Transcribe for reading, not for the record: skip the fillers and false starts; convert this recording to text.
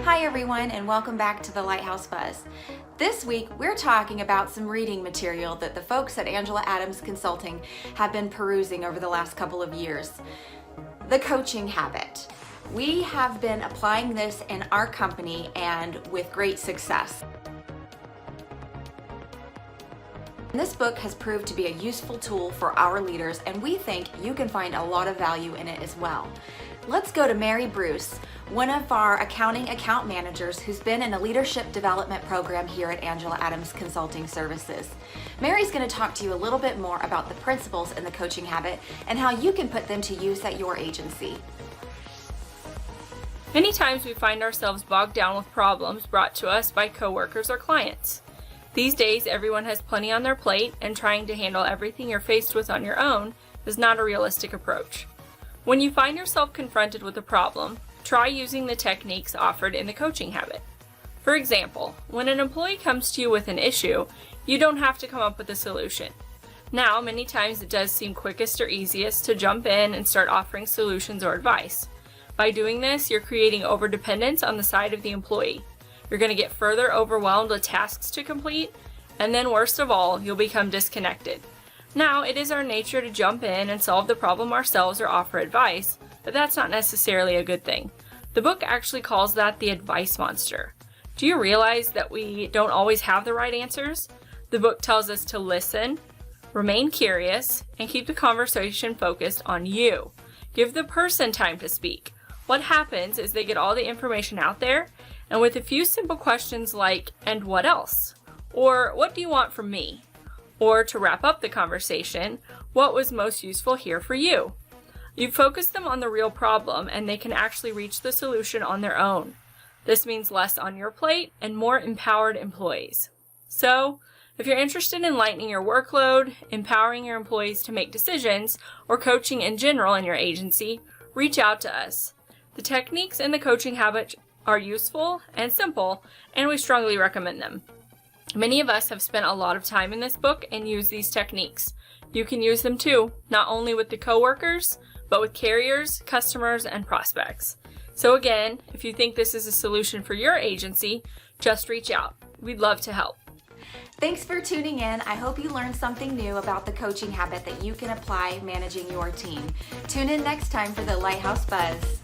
Hi everyone, and welcome back to the Lighthouse Buzz. This week we're talking about some reading material that the folks at Angela Adams Consulting have been perusing over the last couple of years. The Coaching Habit. We have been applying this in our company and with great success. This book has proved to be a useful tool for our leaders, and we think you can find a lot of value in it as well. Let's go to Mary Bruce, one of our accounting account managers who's been in a leadership development program here at Angela Adams Consulting Services. Mary's going to talk to you a little bit more about the principles in the coaching habit and how you can put them to use at your agency. Many times we find ourselves bogged down with problems brought to us by coworkers or clients. These days, everyone has plenty on their plate, and trying to handle everything you're faced with on your own is not a realistic approach. When you find yourself confronted with a problem, try using the techniques offered in the coaching habit. For example, when an employee comes to you with an issue, you don't have to come up with a solution. Now, many times it does seem quickest or easiest to jump in and start offering solutions or advice. By doing this, you're creating overdependence on the side of the employee. You're going to get further overwhelmed with tasks to complete, and then worst of all, you'll become disconnected. Now, it is our nature to jump in and solve the problem ourselves or offer advice, but that's not necessarily a good thing. The book actually calls that the advice monster. Do you realize that we don't always have the right answers? The book tells us to listen, remain curious, and keep the conversation focused on you. Give the person time to speak. What happens is they get all the information out there, and with a few simple questions like, "And what else?" or "What do you want from me?" or to wrap up the conversation, "What was most useful here for you?" You focus them on the real problem, and they can actually reach the solution on their own. This means less on your plate and more empowered employees. So, if you're interested in lightening your workload, empowering your employees to make decisions, or coaching in general in your agency, reach out to us. The techniques in the coaching habit are useful and simple, and we strongly recommend them. Many of us have spent a lot of time in this book and use these techniques. You can use them too, not only with the coworkers, but with carriers, customers, and prospects. So again, if you think this is a solution for your agency, just reach out. We'd love to help. Thanks for tuning in. I hope you learned something new about the coaching habit that you can apply managing your team. Tune in next time for the Lighthouse Buzz.